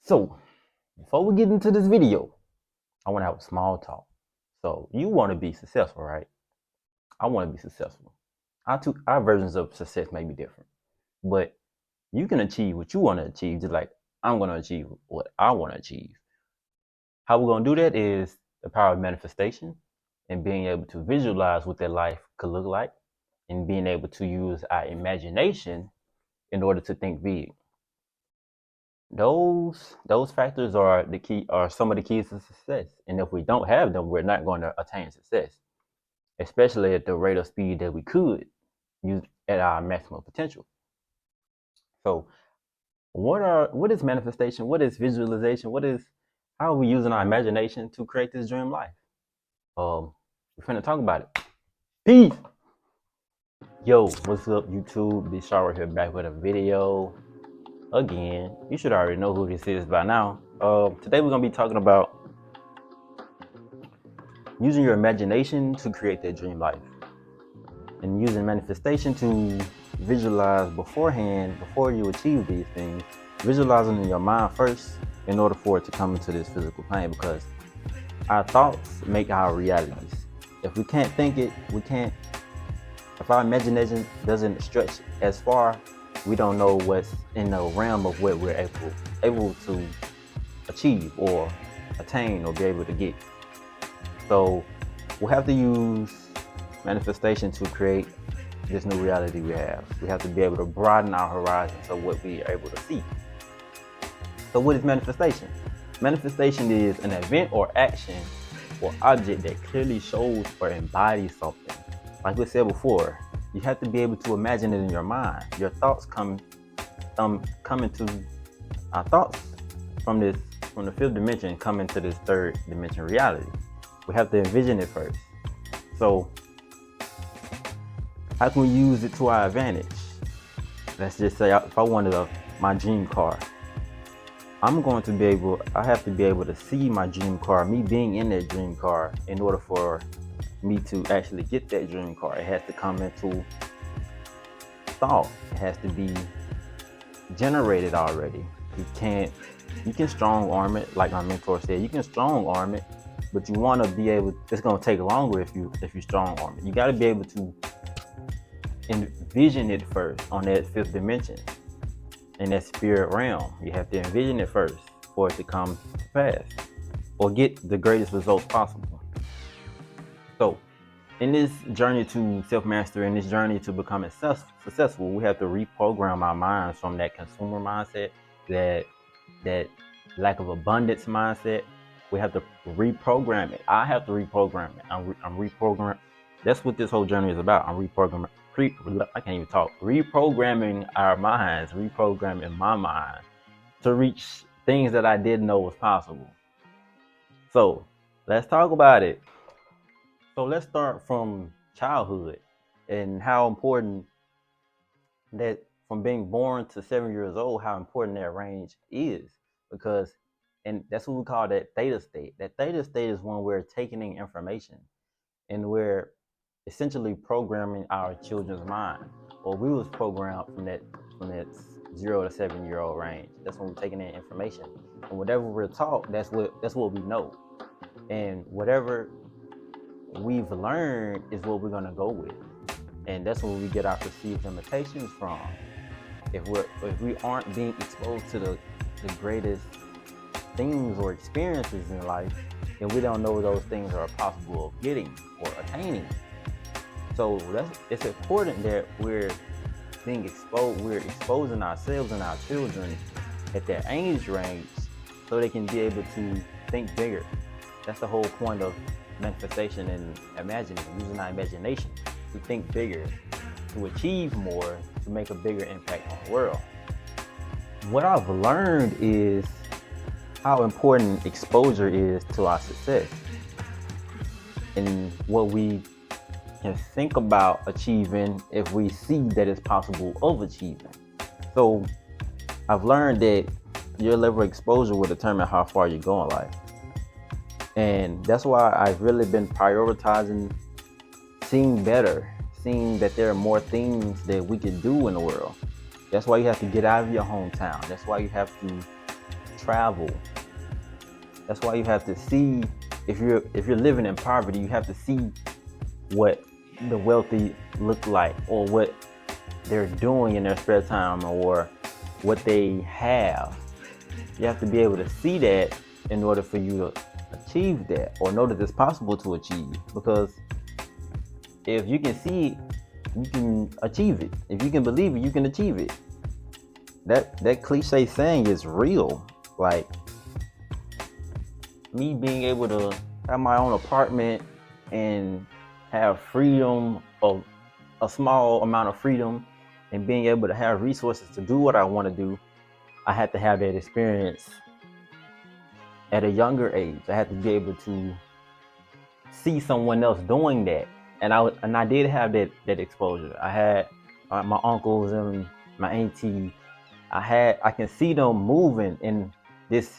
So, before we get into this video, I want to have a small talk. So, you want to be successful, right? I want to be successful. Our versions of success may be different, but you can achieve what you want to achieve, just like I'm going to achieve what I want to achieve. How we're going to do that is the power of manifestation and being able to visualize what that life could look like and being able to use our imagination in order to think big. Those factors are some of the keys to success. And if we don't have them, we're not going to attain success, especially at the rate of speed that we could use at our maximum potential. So what is manifestation? What is visualization? How are we using our imagination to create this dream life? We're finna talk about it. Peace. Yo, what's up, YouTube? Be Sharp here, back with a video again. You should already know who this is by now. Today we're gonna be talking about using your imagination to create that dream life, and using manifestation to visualize beforehand before you achieve these things. Visualizing in your mind first in order for it to come into this physical plane, because our thoughts make our realities. If we can't think it, we can't. If our imagination doesn't stretch as far, we don't know what's in the realm of what we're able to achieve or attain or be able to get. So we'll have to use manifestation to create this new reality we have. We have to be able to broaden our horizons of what we are able to see. So what is manifestation? Manifestation is an event or action or object that clearly shows or embodies something. Like we said before, you have to be able to imagine it in your mind. Your thoughts come into our thoughts from the fifth dimension come into this third dimension reality. We have to envision it first. So how can we use it to our advantage? Let's just say if I wanted my dream car, I have to be able to see my dream car, me being in that dream car, in order for me to actually get that dream car. It has to come into thought. It has to be generated already. You can strong arm it, like my mentor said. You can strong arm it, but you want to be able. It's going to take longer if you strong arm it. You got to be able to envision it first on that fifth dimension, in that spirit realm. You have to envision it first for it to come to pass or get the greatest results possible. So in this journey to self-mastery, in this journey to becoming successful, we have to reprogram our minds from that consumer mindset, that lack of abundance mindset. We have to reprogram it. I have to reprogram it. I'm reprogramming. That's what this whole journey is about. I'm reprogramming. I can't even talk. Reprogramming our minds, reprogramming my mind to reach things that I didn't know was possible. So let's talk about it. So let's start from childhood and how important that, from being born to 7 years old, how important that range is. And that's what we call that theta state. That theta state is when we're taking in information and we're essentially programming our children's mind. Or we was programmed from that 0 to 7 year old range. That's when we're taking in information. And whatever we're taught, that's what we know. And whatever we've learned is what we're gonna go with, and that's where we get our perceived limitations from. If we aren't being exposed to the greatest things or experiences in life, then we don't know those things are possible of getting or attaining. So it's important that we're exposing ourselves and our children at their age range so they can be able to think bigger. That's the whole point of manifestation and imagining, using our imagination to think bigger, to achieve more, to make a bigger impact on the world. What I've learned is how important exposure is to our success and what we can think about achieving if we see that it's possible of achieving. So I've learned that your level of exposure will determine how far you go in life. And that's why I've really been prioritizing seeing better, seeing that there are more things that we can do in the world. That's why you have to get out of your hometown. That's why you have to travel. That's why you have to see, if you're living in poverty, you have to see what the wealthy look like, or what they're doing in their spare time, or what they have. You have to be able to see that in order for you to achieve that, or know that it's possible to achieve. Because if you can see it, you can achieve it. If you can believe it, you can achieve it. That cliche saying is real. Like, me being able to have my own apartment and have freedom, of a small amount of freedom, and being able to have resources to do what I want to do, I had to have that experience at a younger age. I had to be able to see someone else doing that, and I did have that exposure. I had my uncles and my auntie. I can see them moving in this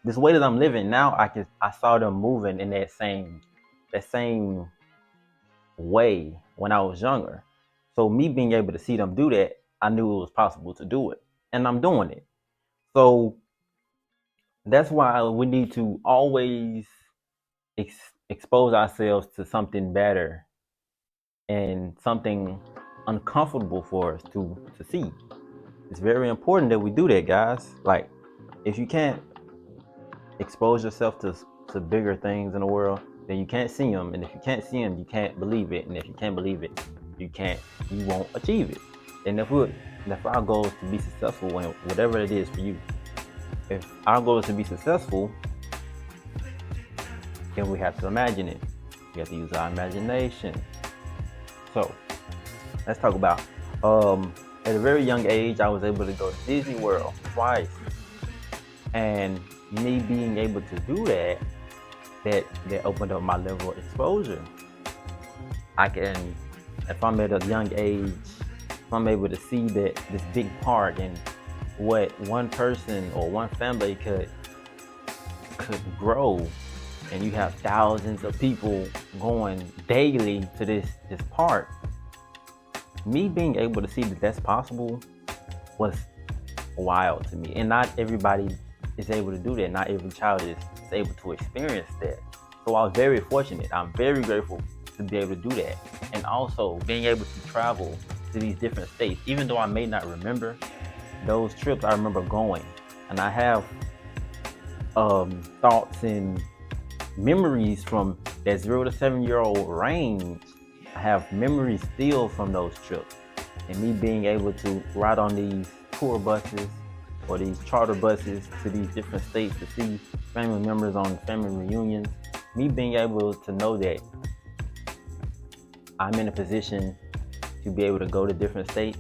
way that I'm living now. I saw them moving in that same way when I was younger. So me being able to see them do that, I knew it was possible to do it, and I'm doing it. So that's why we need to always expose ourselves to something better and something uncomfortable for us to see. It's very important that we do that, guys. Like, if you can't expose yourself to bigger things in the world, then you can't see them. And if you can't see them, you can't believe it. And if you can't believe it, you won't achieve it. And if our goal is to be successful in whatever it is for you, if our goal is to be successful, then we have to imagine it. We have to use our imagination. So let's talk about, at a very young age, I was able to go to Disney World twice. And me being able to do that opened up my level of exposure. I can, if I'm at a young age, if I'm able to see that this big part and what one person or one family could grow, and you have thousands of people going daily to this park. Me being able to see that that's possible was wild to me. And not everybody is able to do that. Not every child is able to experience that. So I was very fortunate. I'm very grateful to be able to do that. And also being able to travel to these different states. Even though I may not remember those trips, I remember going. And I have thoughts and memories from that 0 to 7 year old range. I have memories still from those trips, and me being able to ride on these tour buses or these charter buses to these different states to see family members on family reunions. Me being able to know that I'm in a position to be able to go to different states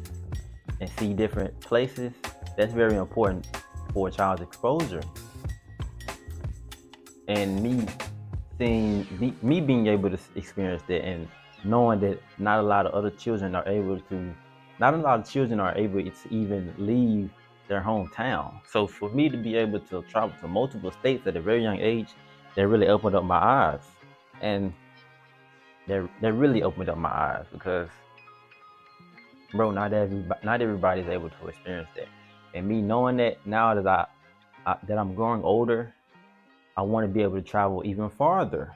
and see different places, that's very important for a child's exposure. And me being able to experience that, and knowing that not a lot of children are able to even leave their hometown. So for me to be able to travel to multiple states at a very young age, that really opened up my eyes. And that really opened up my eyes, because bro, not everybody's able to experience that. And me knowing that now that that I'm growing older, I want to be able to travel even farther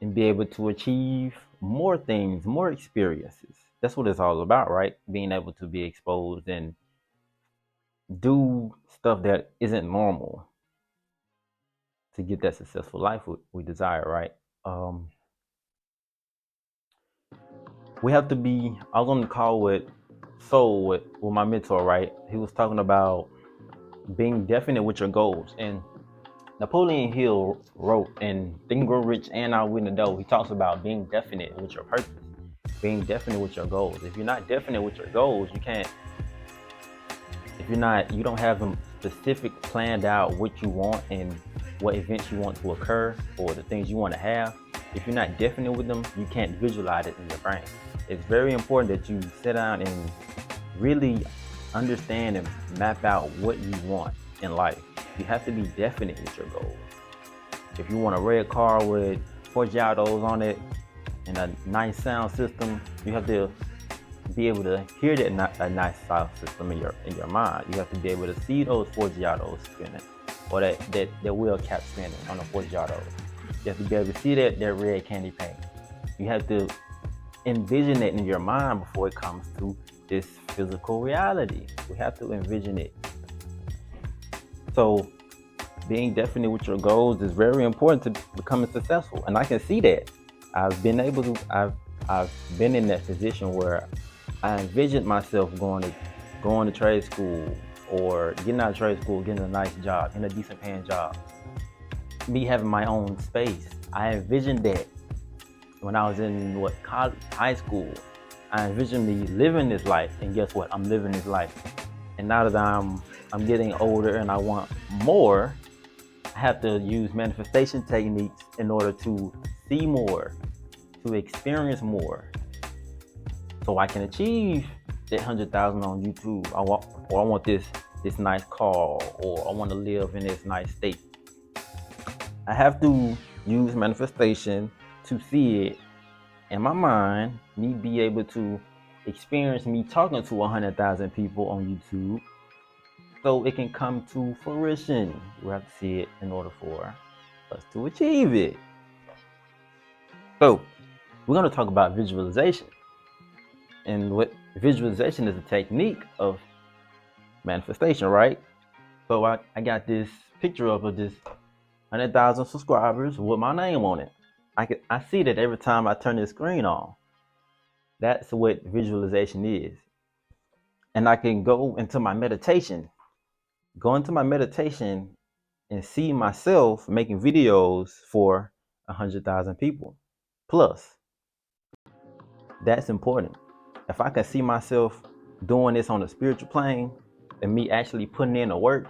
and be able to achieve more things, more experiences. That's what it's all about, right? Being able to be exposed and do stuff that isn't normal to get that successful life we desire, right? We have to be, I was on the call with Soul, with my mentor, right? He was talking about being definite with your goals. And Napoleon Hill wrote in Think and Grow Rich and I'll Win the Dough, he talks about being definite with your purpose, being definite with your goals. If you're not definite with your goals, you don't have them specific planned out what you want and what events you want to occur or the things you want to have. If you're not definite with them, you can't visualize it in your brain. It's very important that you sit down and really understand and map out what you want in life. You have to be definite with your goals. If you want a red car with Forgiatos on it and a nice sound system, you have to be able to hear that nice sound system in your mind. You have to be able to see those Forgiatos spinning, or that wheel cap spinning on a Forgiato. You have to be able to see that red candy paint. You have to envision it in your mind before it comes to this physical reality. We have to envision it. So being definite with your goals is very important to becoming successful. And I can see that. I've been in that position where I envisioned myself going to trade school, or getting out of trade school, getting a nice job, getting a decent paying job, me having my own space. I envisioned that when I was in high school. I envisioned me living this life, and guess what? I'm living this life. And now that I'm getting older and I want more, I have to use manifestation techniques in order to see more, to experience more, so I can achieve that 100,000 on YouTube. I want this nice car, or I want to live in this nice state. I have to use manifestation to see it in my mind, me be able to experience me talking to 100,000 people on YouTube, so it can come to fruition. We have to see it in order for us to achieve it. So we're going to talk about visualization. And what visualization is a technique of manifestation, right? So I got this picture of this 100,000 subscribers with my name on it. I see that every time I turn this screen on. That's what visualization is. And I can go into my meditation and see myself making videos for 100,000 people plus. That's important. If I can see myself doing this on a spiritual plane, and me actually putting in the work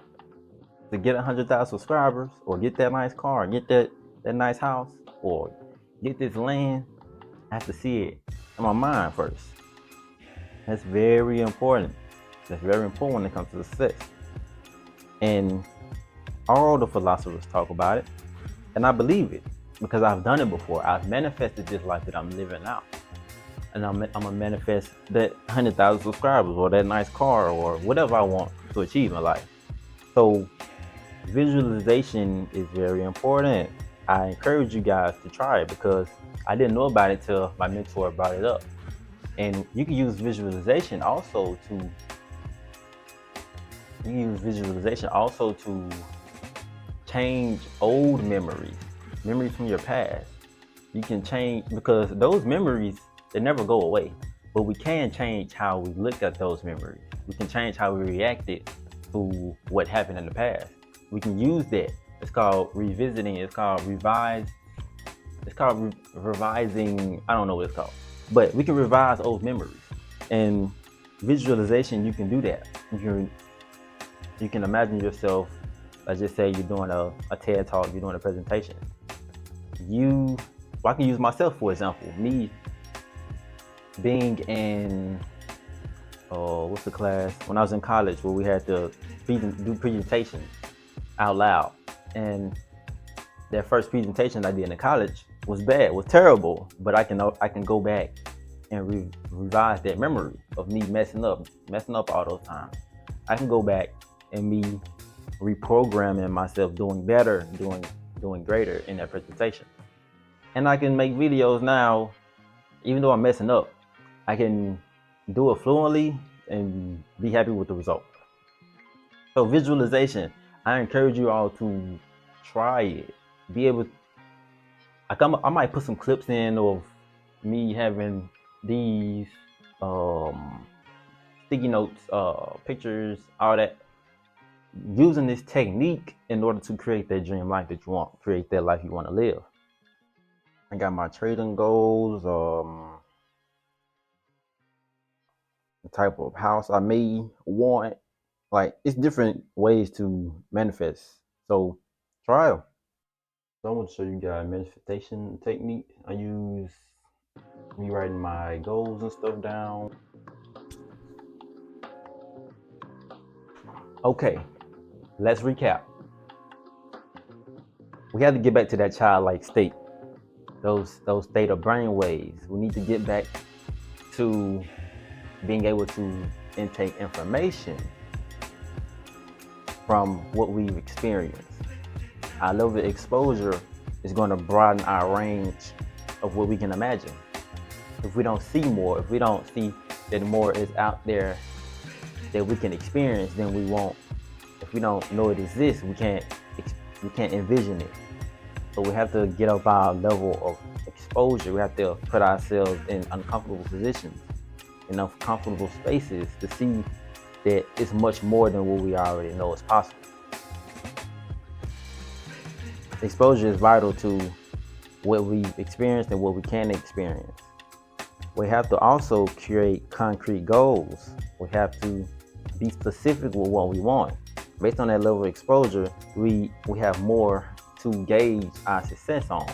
to get 100,000 subscribers, or get that nice car, get that nice house, or get this land, I have to see it in my mind first. That's very important. That's very important when it comes to success. And all the philosophers talk about it, and I believe it because I've done it before. I've manifested this life that I'm living now, and I'm gonna manifest that 100,000 subscribers, or that nice car, or whatever I want to achieve in life. So visualization is very important. I encourage you guys to try it because I didn't know about it till my mentor brought it up. And you can use visualization also to change old memories from your past. You can change, because those memories, they never go away, but we can change how we look at those memories. We can change how we reacted to what happened in the past. We can use that. It's called revisiting. It's called revising. I don't know what it's called, but we can revise old memories. And visualization, you can do that. You can imagine yourself. Let's just say you're doing a TED talk. You're doing a presentation. I can use myself for example. Me being in what's the class when I was in college, where we had to do presentations out loud, and that first presentation I did in college was bad, was terrible, but I can go back and revise that memory of me messing up all those times. I can go back and me reprogramming myself, doing better, doing greater in that presentation. And I can make videos now, even though I'm messing up, I can do it fluently and be happy with the result. So visualization, I encourage you all to try it. I might put some clips in of me having these sticky notes, pictures, all that, using this technique in order to create that dream life that you want, create that life you want to live. I got my trading goals, the type of house I may want. Like, it's different ways to manifest. So try them. So I want to show you guys a manifestation technique. I use me writing my goals and stuff down. Okay, let's recap. We have to get back to that childlike state, those state of brain waves. We need to get back to being able to intake information from what we've experienced. Our level of exposure is going to broaden our range of what we can imagine. If we don't see more, if we don't see that more is out there that we can experience, then we won't. If we don't know it exists, we can't envision it. So we have to get up our level of exposure. We have to put ourselves in uncomfortable positions, in uncomfortable spaces, to see that it's much more than what we already know is possible. Exposure is vital to what we've experienced and what we can experience. We have to also create concrete goals. We have to be specific with what we want. Based on that level of exposure, we have more to gauge our success on.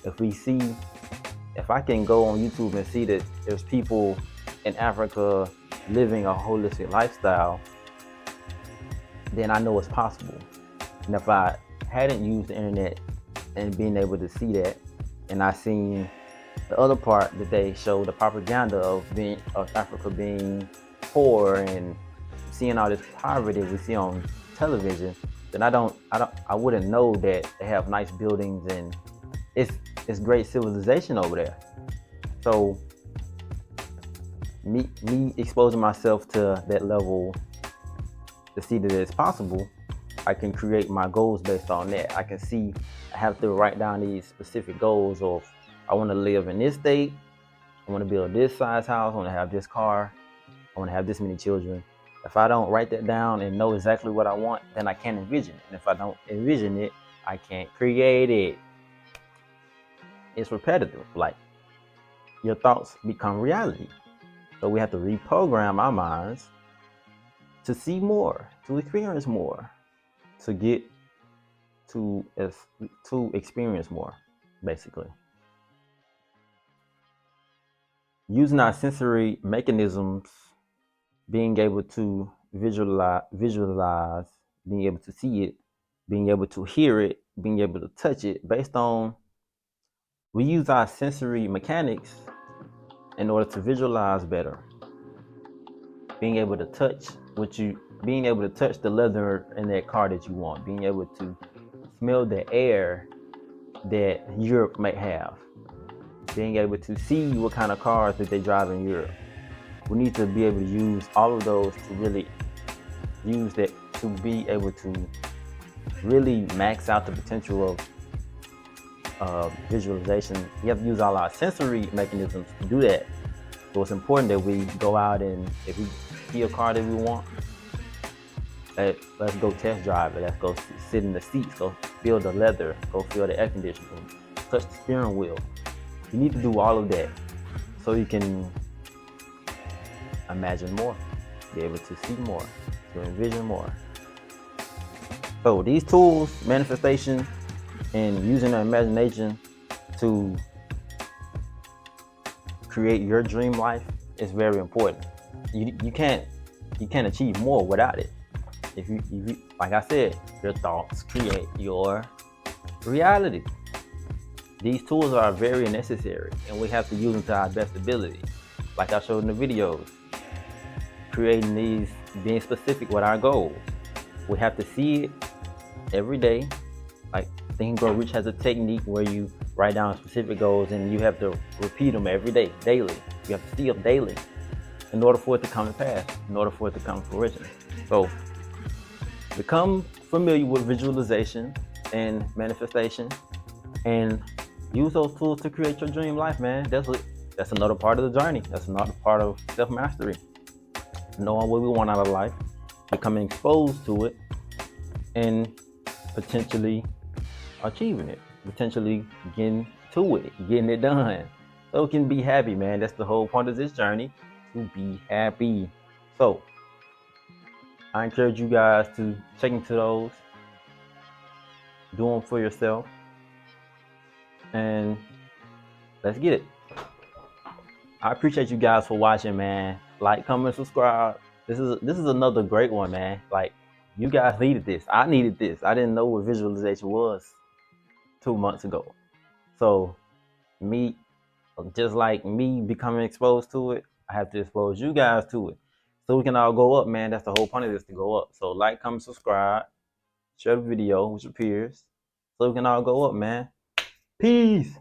If I can go on YouTube and see that there's people in Africa living a holistic lifestyle, then I know it's possible. And if I hadn't used the internet and being able to see that, and I seen the other part that they show, the propaganda of Africa being poor and seeing all this poverty we see on television, then I wouldn't know that they have nice buildings and it's great civilization over there. So me exposing myself to that level to see that it's possible, I can create my goals based on that. I have to write down these specific goals of, I want to live in this state, I want to build this size house, I want to have this car, I want to have this many children. If I don't write that down and know exactly what I want, then I can't envision it. And if I don't envision it, I can't create it. It's repetitive. Like, your thoughts become reality. So we have to reprogram our minds to see more, to experience more, to get to experience more, basically. Using our sensory mechanisms, being able to visualize, being able to see it, being able to hear it, being able to touch it, we use our sensory mechanics in order to visualize better. Being able to touch the leather in that car that you want, being able to smell the air that Europe might have, being able to see what kind of cars that they drive in Europe. We need to be able to use all of those to really use that, to be able to really max out the potential of visualization. You have to use all our sensory mechanisms to do that. So it's important that we go out, and if we see a car that we want, let's go test drive it. Let's go sit in the seats, go feel the leather, go feel the air conditioning, touch the steering wheel. You need to do all of that so you can imagine more, be able to see more, to envision more. So these tools, manifestation, and using the imagination to create your dream life is very important. You can't achieve more without it. If you, like I said, your thoughts create your reality. These tools are very necessary, and we have to use them to our best ability. Like I showed in the videos, creating these, being specific with our goals. We have to see it every day. Like Think and Grow Rich has a technique where you write down specific goals and you have to repeat them every day, daily. You have to see them daily in order for it to come to pass, in order for it to come to fruition. So become familiar with visualization and manifestation, and use those tools to create your dream life, man. That's another part of the journey. That's another part of self-mastery. Knowing what we want out of life, becoming exposed to it, and potentially achieving it, potentially getting to it, getting it done. So we can be happy, man. That's the whole point of this journey, to be happy. So I encourage you guys to check into those, do them for yourself, and let's get it. I appreciate you guys for watching, man. Like, comment, subscribe. This is another great one, man. Like, you guys needed this. I needed this. I didn't know what visualization was 2 months ago. So just like me becoming exposed to it, I have to expose you guys to it. So we can all go up, man. That's the whole point of this, to go up. So like, comment, subscribe, share the video with your peers. So we can all go up, man. Peace.